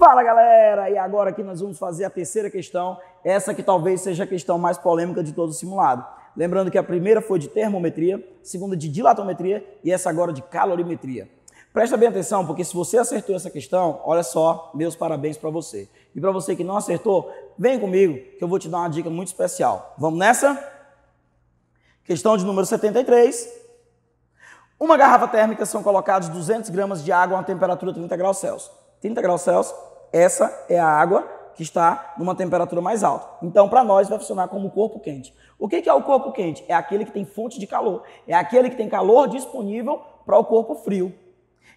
Fala galera, e agora aqui nós vamos fazer a terceira questão, essa que talvez seja a questão mais polêmica de todo o simulado. Lembrando que a primeira foi de termometria, a segunda de dilatometria e essa agora de calorimetria. Presta bem atenção, porque se você acertou essa questão, olha só, meus parabéns para você. E para você que não acertou, vem comigo que eu vou te dar uma dica muito especial. Vamos nessa? Questão de número 73. Uma garrafa térmica são colocados 200 gramas de água a uma temperatura de 30 graus Celsius. 30 graus Celsius, essa é a água que está numa temperatura mais alta. Então, para nós, vai funcionar como corpo quente. O que é o corpo quente? É aquele que tem fonte de calor. É aquele que tem calor disponível para o corpo frio.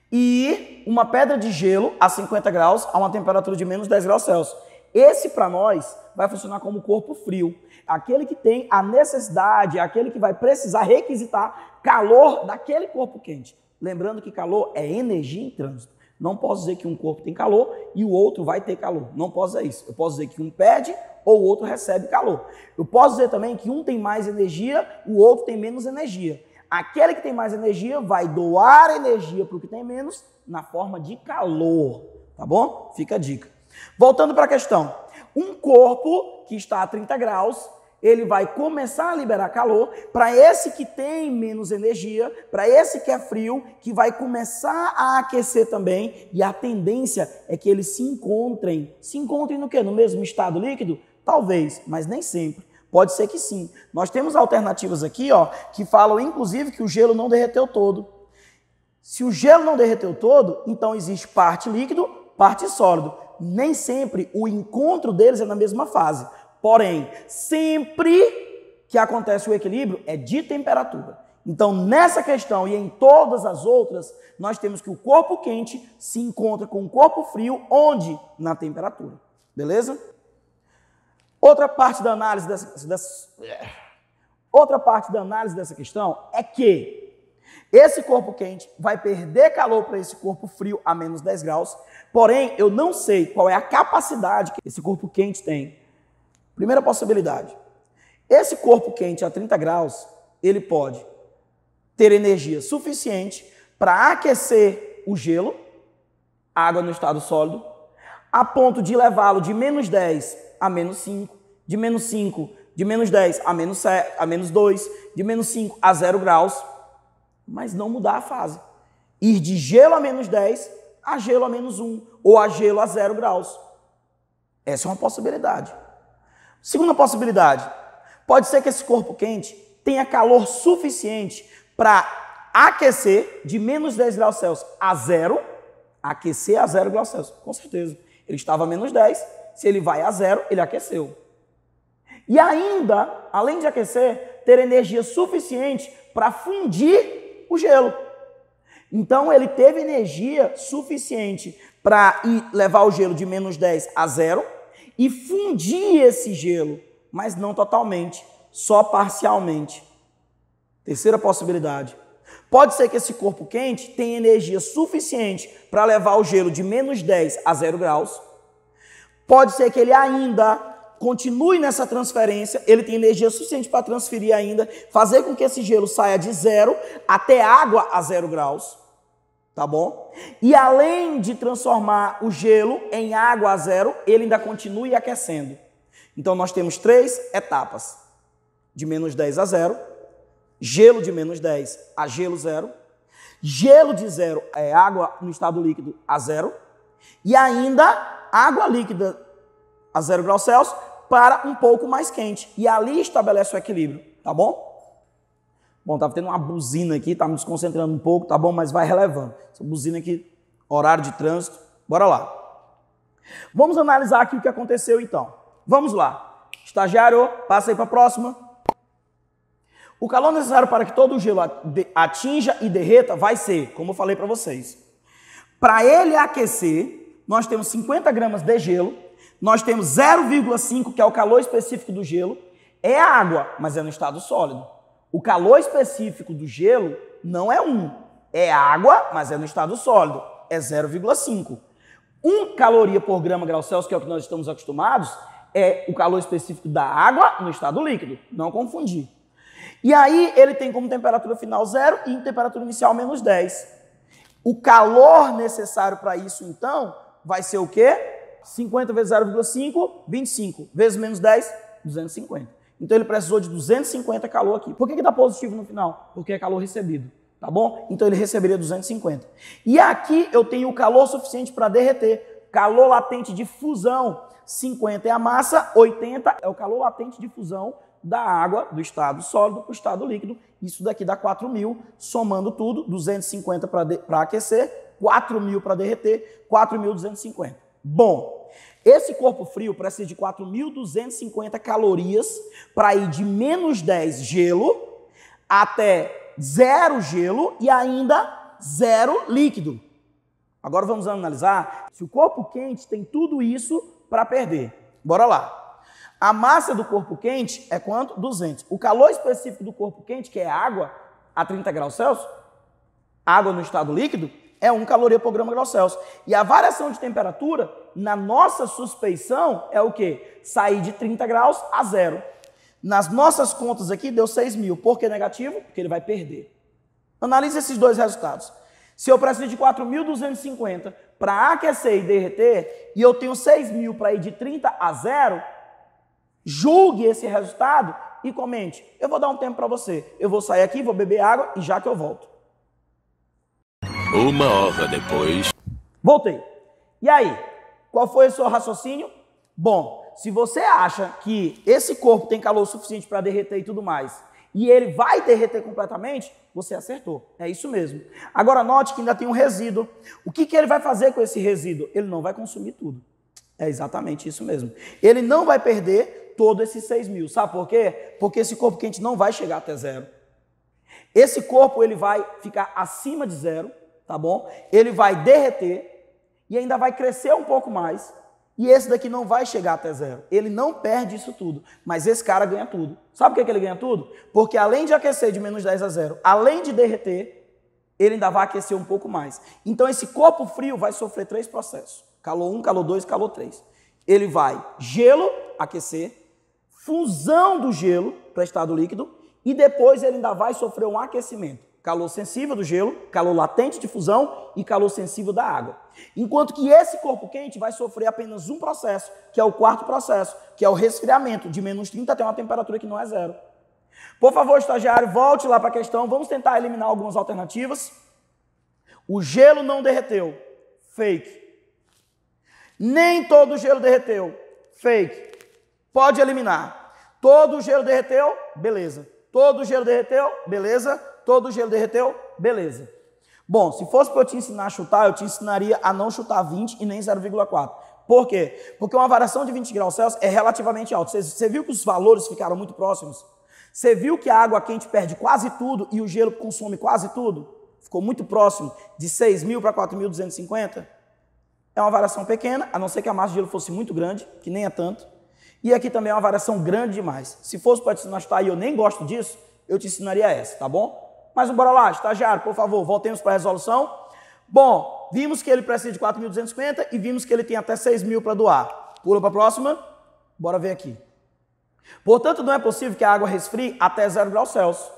E uma pedra de gelo a 50 graus a uma temperatura de menos 10 graus Celsius. Esse, para nós, vai funcionar como corpo frio. Aquele que tem a necessidade, aquele que vai precisar requisitar calor daquele corpo quente. Lembrando que calor é energia em trânsito. Não posso dizer que um corpo tem calor e o outro vai ter calor. Não posso dizer isso. Eu posso dizer que um perde ou o outro recebe calor. Eu posso dizer também que um tem mais energia, o outro tem menos energia. Aquele que tem mais energia vai doar energia para o que tem menos na forma de calor. Tá bom? Fica a dica. Voltando para a questão. Um corpo que está a 30 graus, ele vai começar a liberar calor para esse que tem menos energia, para esse que é frio, que vai começar a aquecer também, e a tendência é que eles se encontrem. Se encontrem no quê? No mesmo estado líquido? Talvez, mas nem sempre. Pode ser que sim. Nós temos alternativas aqui, ó, que falam inclusive que o gelo não derreteu todo. Se o gelo não derreteu todo, então existe parte líquido, parte sólido. Nem sempre o encontro deles é na mesma fase. Porém, sempre que acontece o equilíbrio é de temperatura. Então, nessa questão e em todas as outras, nós temos que o corpo quente se encontra com o corpo frio, onde? Na temperatura. Beleza? Outra parte da análise dessa questão é que esse corpo quente vai perder calor para esse corpo frio a menos 10 graus, porém, eu não sei qual é a capacidade que esse corpo quente tem. Primeira possibilidade, esse corpo quente a 30 graus, ele pode ter energia suficiente para aquecer o gelo, água no estado sólido, a ponto de levá-lo de menos 10 a menos 5, de menos 5, de menos 10 a menos 7, a menos 2, de menos 5 a 0 graus, mas não mudar a fase. Ir de gelo a menos 10 a gelo a menos 1, ou a gelo a 0 graus. Essa é uma possibilidade. Segunda possibilidade, pode ser que esse corpo quente tenha calor suficiente para aquecer de menos 10 graus Celsius a 0, aquecer a 0 graus Celsius, com certeza. Ele estava a menos 10, se ele vai a 0, ele aqueceu. E ainda, além de aquecer, ter energia suficiente para fundir o gelo. Então, ele teve energia suficiente para levar o gelo de menos 10 a 0, e fundir esse gelo, mas não totalmente, só parcialmente. Terceira possibilidade. Pode ser que esse corpo quente tenha energia suficiente para levar o gelo de menos 10 a 0 graus. Pode ser que ele ainda continue nessa transferência, ele tem energia suficiente para transferir ainda, fazer com que esse gelo saia de 0 até água a 0 graus. Tá bom? E além de transformar o gelo em água a 0, ele ainda continua aquecendo. Então, nós temos 3 etapas. De menos 10 a 0, gelo de menos 10 a gelo 0, gelo de 0 é água no estado líquido a 0, e ainda água líquida a 0 graus Celsius para um pouco mais quente. E ali estabelece o equilíbrio, tá bom? Bom, estava tendo uma buzina aqui, está me desconcentrando um pouco, tá bom? Mas vai relevando. Essa buzina aqui, horário de trânsito. Bora lá. Vamos analisar aqui o que aconteceu, então. Vamos lá. Estagiário, passa aí para a próxima. O calor necessário para que todo o gelo atinja e derreta vai ser, como eu falei para vocês. Para ele aquecer, nós temos 50 gramas de gelo, nós temos 0,5, que é o calor específico do gelo, é água, mas é no estado sólido. O calor específico do gelo não é 1, é água, mas é no estado sólido, é 0,5. 1 caloria por grama grau Celsius, que é o que nós estamos acostumados, é o calor específico da água no estado líquido, não confundir. E aí ele tem como temperatura final 0 e em temperatura inicial menos 10. O calor necessário para isso, então, vai ser o quê? 50 vezes 0,5, 25. Vezes menos 10, 250. Então ele precisou de 250 calor aqui. Por que está positivo no final? Porque é calor recebido, tá bom? Então ele receberia 250. E aqui eu tenho o calor suficiente para derreter. Calor latente de fusão, 50 é a massa, 80 é o calor latente de fusão da água do estado sólido para o estado líquido. Isso daqui dá 4.000, somando tudo, 250 para aquecer, 4.000 para derreter, 4.250. Bom, esse corpo frio precisa de 4.250 calorias para ir de menos 10 gelo até 0 gelo e ainda 0 líquido. Agora vamos analisar se o corpo quente tem tudo isso para perder. Bora lá. A massa do corpo quente é quanto? 200. O calor específico do corpo quente, que é água a 30 graus Celsius, água no estado líquido, é 1 caloria por grama grau Celsius. E a variação de temperatura, na nossa suspeição, é o quê? Sair de 30 graus a 0. Nas nossas contas aqui, deu 6.000. Por que negativo? Porque ele vai perder. Analise esses dois resultados. Se eu preciso de 4.250 para aquecer e derreter, e eu tenho 6.000 para ir de 30 a 0, julgue esse resultado e comente. Eu vou dar um tempo para você. Eu vou sair aqui, vou beber água e já que eu volto. 1 hora depois. Voltei. E aí, qual foi o seu raciocínio? Bom, se você acha que esse corpo tem calor suficiente para derreter e tudo mais, e ele vai derreter completamente, você acertou. É isso mesmo. Agora note que ainda tem um resíduo. O que ele vai fazer com esse resíduo? Ele não vai consumir tudo. É exatamente isso mesmo. Ele não vai perder todo esses 6.000. Sabe por quê? Porque esse corpo quente não vai chegar até 0. Esse corpo ele vai ficar acima de 0, tá bom? Ele vai derreter e ainda vai crescer um pouco mais. E esse daqui não vai chegar até 0. Ele não perde isso tudo, mas esse cara ganha tudo. Sabe por que ele ganha tudo? Porque além de aquecer de menos 10 a 0, além de derreter, ele ainda vai aquecer um pouco mais. Então esse corpo frio vai sofrer 3 processos. Calor 1, calor 2, calor 3. Ele vai gelo, aquecer, fusão do gelo para estado líquido e depois ele ainda vai sofrer um aquecimento. Calor sensível do gelo, calor latente de fusão e calor sensível da água. Enquanto que esse corpo quente vai sofrer apenas um processo, que é o quarto processo, que é o resfriamento de menos 30 até uma temperatura que não é 0. Por favor, estagiário, volte lá para a questão. Vamos tentar eliminar algumas alternativas. O gelo não derreteu. Fake. Nem todo o gelo derreteu. Fake. Pode eliminar. Todo o gelo derreteu? Beleza. Todo o gelo derreteu? Beleza. Todo o gelo derreteu? Beleza. Bom, se fosse para eu te ensinar a chutar, eu te ensinaria a não chutar 20 e nem 0,4. Por quê? Porque uma variação de 20 graus Celsius é relativamente alta. Você viu que os valores ficaram muito próximos? Você viu que a água quente perde quase tudo e o gelo consome quase tudo? Ficou muito próximo, de 6.000 para 4.250? É uma variação pequena, a não ser que a massa de gelo fosse muito grande, que nem é tanto. E aqui também é uma variação grande demais. Se fosse para te ensinar a chutar e eu nem gosto disso, eu te ensinaria essa, tá bom? Mas bora lá, estagiário, por favor, voltemos para a resolução. Bom, vimos que ele precisa de 4.250 e vimos que ele tem até 6.000 para doar. Pula para a próxima. Bora ver aqui. Portanto, não é possível que a água resfrie até 0 graus Celsius.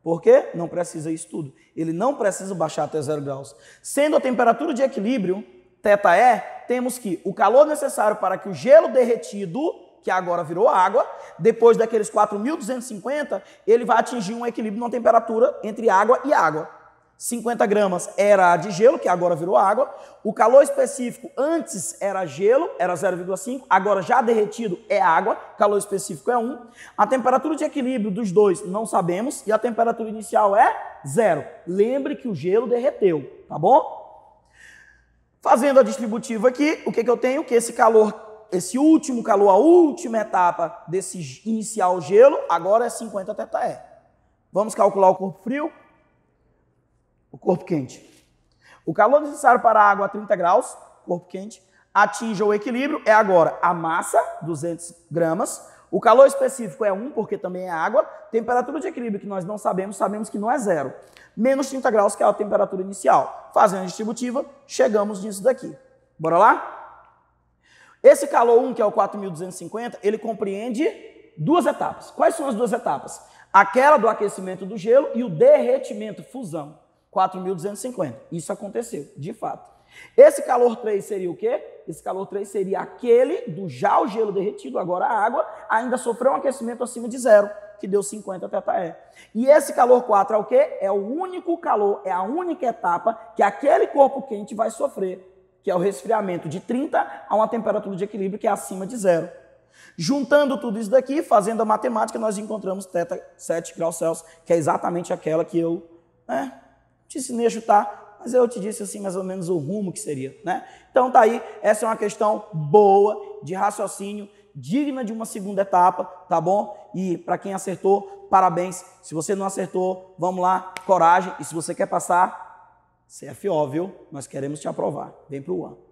Por quê? Não precisa isso tudo. Ele não precisa baixar até 0 graus. Sendo a temperatura de equilíbrio, θE, temos que o calor necessário para que o gelo derretido, que agora virou água, depois daqueles 4.250, ele vai atingir um equilíbrio numa temperatura entre água e água. 50 gramas era a de gelo, que agora virou água. O calor específico antes era gelo, era 0,5, agora já derretido é água, calor específico é 1. A temperatura de equilíbrio dos dois não sabemos e a temperatura inicial é 0. Lembre que o gelo derreteu, tá bom? Fazendo a distributiva aqui, o que eu tenho? Que esse calor, esse último calor, a última etapa desse inicial gelo, agora é 50 θE. Vamos calcular o corpo frio. O corpo quente. O calor necessário para a água a 30 graus, corpo quente, atinge o equilíbrio, é agora a massa, 200 gramas, o calor específico é 1, porque também é água, temperatura de equilíbrio que nós não sabemos, sabemos que não é 0, menos 30 graus, que é a temperatura inicial. Fazendo a distributiva, chegamos nisso daqui. Bora lá? Esse calor 1, que é o 4.250, ele compreende duas etapas. Quais são as duas etapas? Aquela do aquecimento do gelo e o derretimento, fusão. 4.250. Isso aconteceu, de fato. Esse calor 3 seria o quê? Esse calor 3 seria aquele do já o gelo derretido, agora a água, ainda sofreu um aquecimento acima de zero, que deu 50 ΔE. E esse calor 4 é o quê? É o único calor, é a única etapa que aquele corpo quente vai sofrer, que é o resfriamento de 30 a uma temperatura de equilíbrio que é acima de zero. Juntando tudo isso daqui, fazendo a matemática, nós encontramos θ 7 graus Celsius, que é exatamente aquela que eu te ensinei a chutar, mas eu te disse assim mais ou menos o rumo que seria, né? Então tá aí, essa é uma questão boa de raciocínio, digna de uma segunda etapa, tá bom? E para quem acertou, parabéns. Se você não acertou, vamos lá, coragem. E se você quer passar, CFO, viu? Nós queremos te aprovar. Vem pro UAM.